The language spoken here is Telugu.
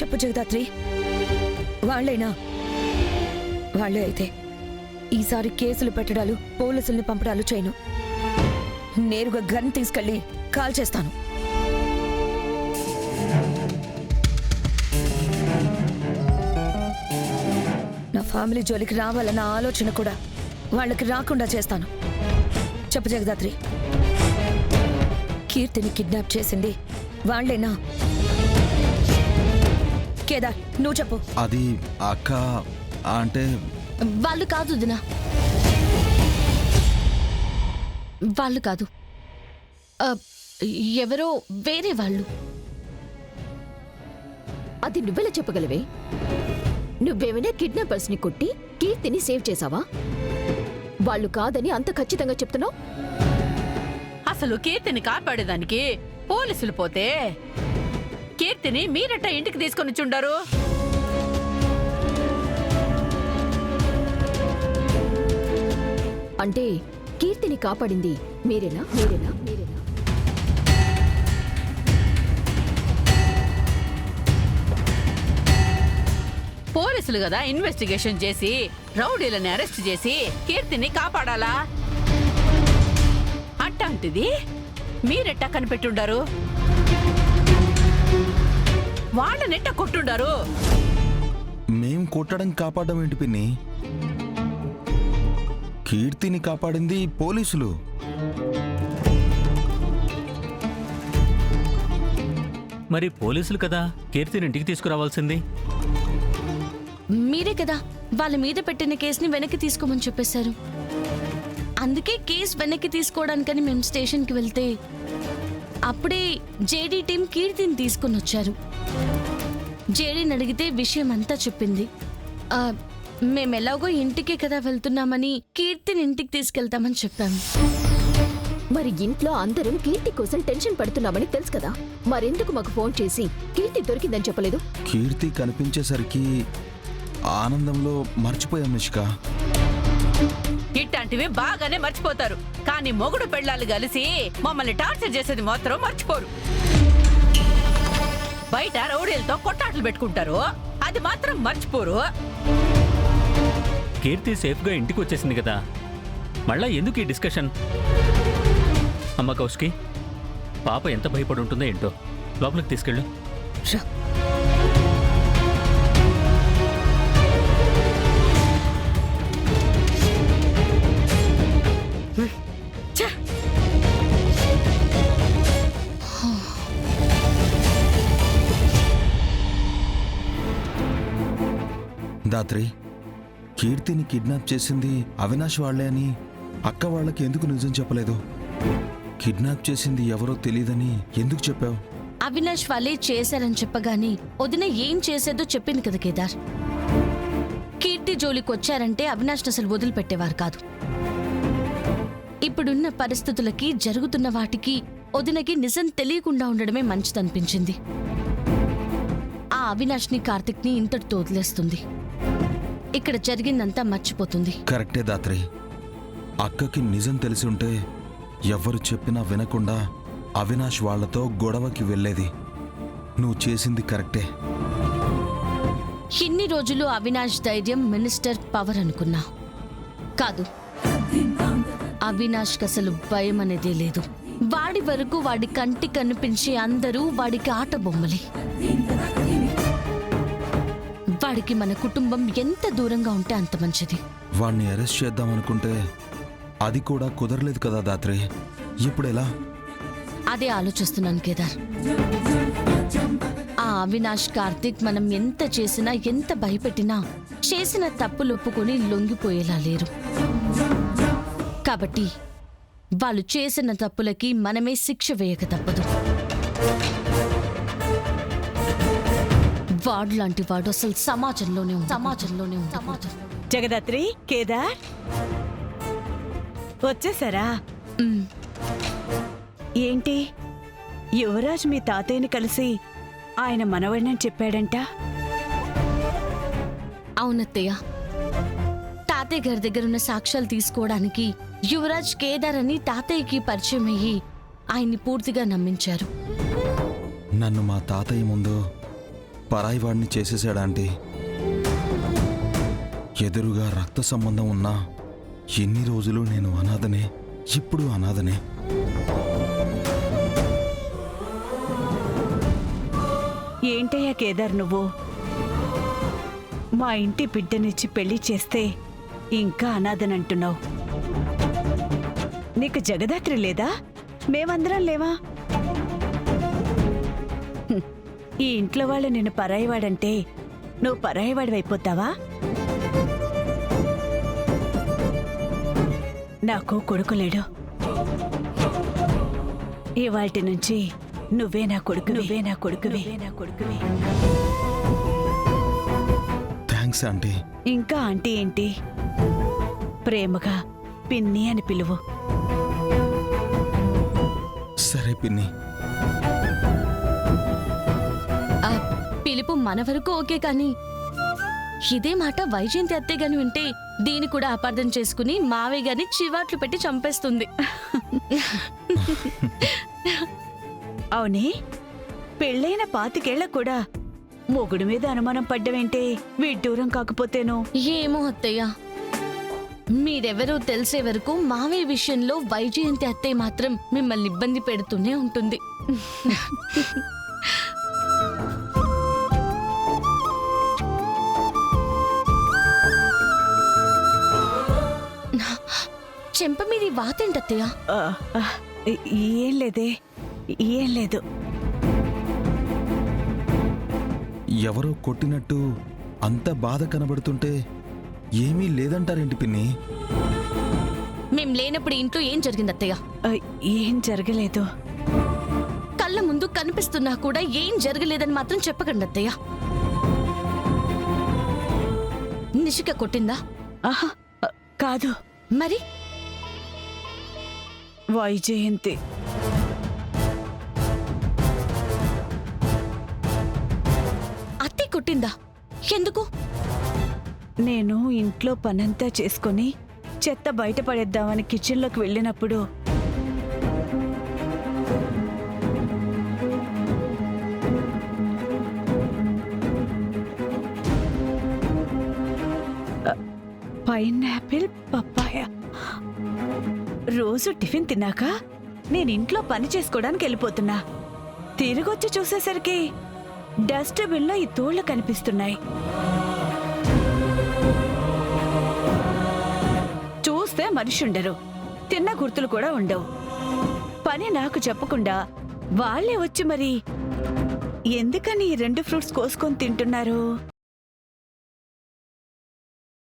చెప్పు జగదాత్రి, వాళ్ళేనా? వాళ్ళే అయితే ఈసారి కేసులు పెట్టడాలు, పోలీసుల్ని పంపడాలు చేయను. నేరుగా గన్ తీసుకెళ్లి కాల్ చేస్తాను. నా ఫ్యామిలీ జోలికి రావాలన్న ఆలోచన కూడా వాళ్ళకి రాకుండా చేస్తాను. చెప్పు జగదాత్రి, కీర్తిని కిడ్నాప్ చేసింది వాళ్ళేనా? కేదార్, నువ్వు చెప్పు. అది అక్క అంటే వాళ్ళు కాదు దినా, వాళ్ళు కాదు, ఎవరో వేరే వాళ్ళు. అది నువ్వెలా చెప్పగలవే? నువ్వేమైనా కిడ్నాపర్స్ ని కొట్టి కీర్తిని సేవ్ చేసావా? వాళ్ళు కాదని అంత ఖచ్చితంగా చెప్తున్నావు? అసలు కీర్తిని కాపాడేదానికి పోలీసులు పోతే కీర్తిని మీరట ఇంటికి తీసుకొని చుండారు. అంటే కీర్తిని కాపాడింది మీరేనా? మీరేనా? మీరేనా? పోలీసులు కదా ఇన్వెస్టిగేషన్ చేసి రౌడీలను అరెస్ట్ చేసి కీర్తిని కాపాడాలా? అట్లాంటిది మీరెట్టా కనిపెట్టుండారు? వాళ్ళనెట్ట కొట్టుండారు? మేం కొట్టడం కాపాడడం ఏంటి పిన్ని? కీర్తిని కాపాడింది పోలీసులు. మరి పోలీసులు కదా కీర్తిని ఇంటికి తీసుకురావాల్సింది. మీరే కదా వాళ్ళ మీద పెట్టిన కేసుని వెనక్కి తీసుకోమని చెప్పేశారు. అందుకే కేసు వెనక్కి తీసుకోవడానికని మేము స్టేషన్కి వెళ్తే అప్పుడే జేడీ టీం కీర్తిని తీసుకుని వచ్చారు. జేడీని అడిగితే విషయం అంతా చెప్పింది. మేమెలాగో ఇంటికే కదా వెళ్తున్నామని కీర్తిని ఇంటికి తీసుకెళ్తామని చెప్పాము. మరి ఇంట్లో అందరం కీర్తి కోసం టెన్షన్ పడుతున్నామని తెలుసు కదా, మరెందుకు మాకు ఫోన్ చేసి కీర్తి దొరికిందని చెప్పలేదు? కీర్తి కనిపించేసరికి ఆనందంలో మర్చిపోయాం నిష్క. ఇట్లాంటివి బాగానే మర్చిపోతారు, కానీ మొగుడు పెళ్ళాలు కలిసి మమ్మల్ని టార్చర్ చేసేది మాత్రం మర్చిపోరు. బయట రౌడీలతో కొట్టాట్లు పెట్టుకుంటారు, అది మాత్రం మర్చిపోరు. కీర్తి సేఫ్గా ఇంటికి వచ్చేసింది కదా, మళ్ళా ఎందుకు ఈ డిస్కషన్? అమ్మ కౌశికి, పాప ఎంత భయపడి ఉంటుందో ఏంటో. లోపలికి తీసుకెళ్ళు. దాత్రి, కీర్తిని కిడ్నాప్ చేసింది అవినాష్ వాళ్లే అని అక్క వాళ్ళకి ఎందుకు నిజం చెప్పలేదు? కిడ్నాప్ చేసింది ఎవరో తెలీదని ఎందుకు చెప్పావు? అవినాష్ వాళ్ళే చేశారని చెప్పగాని వదిన ఏం చేసేదో చెప్పింది కదా కేదార్. కీర్తి జోలికి వచ్చారంటే అవినాష్ అసలు వదిలిపెట్టేవారు కాదు. ఇప్పుడున్న పరిస్థితులకి, జరుగుతున్న వాటికి వదినకి నిజం తెలియకుండా ఉండడమే మంచిదనిపించింది. ఆ అవినాష్ని, కార్తిక్ని ఇంతటితో వదిలేస్తుంది. ఇక్కడ జరిగిందంతా మర్చిపోతుంది. కరెక్టే దాత్రి, అక్కకి నిజం తెలిసి ఉంటే ఎవ్వరు చెప్పినా వినకుండా అవినాష్ వాళ్లతో గొడవకి వెళ్ళేది. నువ్వు చేసింది కరెక్టే. ఇన్ని రోజులు అవినాష్ ధైర్యం, మినిస్టర్ పవర్ అనుకున్నా. కాదు, అవినాష్కి అసలు భయం అనేదే లేదు. వాడి వరకు వాడి కంటి కనిపించే అందరూ వాడికి ఆట బొమ్మలే. వాడికి మన కుటుంబం ఎంత దూరంగా ఉంటే అంత మంచిది. వాణ్ణి అరెస్ట్ చేద్దామనుకుంటే అది కూడా కుదరలేదు కదా దాత్రి. ఇప్పుడెలా? అదే ఆలోచిస్తున్నాను కేదార్. ఆ అవినాష్, కార్తిక్ మనం ఎంత చేసినా, ఎంత భయపెట్టినా చేసిన తప్పులు ఒప్పుకొని లొంగిపోయేలా లేరు. కాబట్టి వాళ్ళు చేసిన తప్పులకి మనమే శిక్ష వేయక తప్పదు. వాడు లాంటి వాడు అసలు సమాజంలోనే ఉండకూడదు. జగదాత్రి, కేదార్ వచ్చేసారా? ఏంటి, యువరాజ్ మీ తాతయ్యని కలిసి ఆయన మనవడినని చెప్పాడంట? అవునత్తయ్య, తాతయ్య గారి దగ్గరున్న సాక్ష్యాలు తీసుకోవడానికి యువరాజ్ కేదార్ అని తాతయ్యకి పరిచయం అయ్యి ఆయన్ని పూర్తిగా నమ్మించారు. నన్ను మా తాతయ్య ముందు పరాయివాడిని చేసేసాడా ఆంటీ? ఎదురుగా రక్త సంబంధం ఉన్నా ఎన్ని రోజులు నేను అనాథనే, ఇప్పుడు అనాథనే. ఏంటయ్యా కేదార్ నువ్వు? మా ఇంటి బిడ్డనిచ్చి పెళ్లి చేస్తే ఇంకా అనాథనంటున్నావు. నీకు జగదాత్రి లేదా? మేమందరం లేవా? హ్మ్. ఈ ఇంట్లో వాళ్ళు నిన్ను పరాయివాడంటే నువ్వు పరాయివాడివైపోతావా? నాకు కొడుకు లేడు. ఇవాల్టి నుంచి నువ్వే నా కొడుకు, నువ్వే నా కొడుకువి, నా కొడుకువి. Thanks aunty. ఇంకా ఆంటీ ఏంటి? ప్రేమగా పిన్ని అని పిలువు. సరే పిన్ని. ఆ పిలుపు మన వరకు ఓకే, కానీ ఇదే మాట వైజయంతి అత్తయ్య గాని వింటే దీన్ని కూడా అపార్థం చేసుకుని మావయ్య గారిని చివాట్లు పెట్టి చంపేస్తుంది. అవునే, పెళ్ళైన 25 ఏళ్ల కూడా మొగుడు మీద అనుమానం పడ్డమేంటే? విడ్డూరం కాకపోతేనో? ఏమో అత్తయ్య, మీరెవరో తెలిసే వరకు మావయ్య విషయంలో వైజయంతి అత్తయ్య మాత్రం మిమ్మల్ని ఇబ్బంది పెడుతూనే ఉంటుంది. చెంప మీది వాతేంటత్తయ్య? ఆ, ఆ, ఏం లేదే, ఏం లేదు. ఎవరో కొట్టినట్టు అంత బాధ కనబడుతుంటే ఏమీ లేదంటారేంటి పిన్ని? మేం లేనప్పుడు ఇంట్లో ఏం జరిగింది అత్తయ్య? ఆ, ఏం జరగలేదు. కళ్ళ ముందు కనిపిస్తున్నా కూడా ఏం జరగలేదని మాత్రం చెప్పకండి అత్తయ్య. నిషిక కొట్టిందా? ఆహా, కాదు. మరి వైజయంతి. అత్తయ్య కొట్టిందా? ఎందుకు? నేను ఇంట్లో పనంతా చేసుకుని చెత్త బయట పడేద్దామని కిచెన్లోకి వెళ్ళినప్పుడు పైనాపిల్ పప్పాయ. రోజు టిఫిన్ తిన్నాక నేను ఇంట్లో పని చేసుకోవడానికి వెళ్ళిపోతున్నా. తిరిగొచ్చి చూసేసరికి డస్ట్బిన్లో ఈ తోళ్లు కనిపిస్తున్నాయి. చూస్తే మనిషి ఉండరు, తిన్న గుర్తులు కూడా ఉండవు. పని నాకు చెప్పకుండా వాళ్ళే వచ్చి మరి ఎందుకని ఈ 2 ఫ్రూట్స్ కోసుకొని తింటున్నారు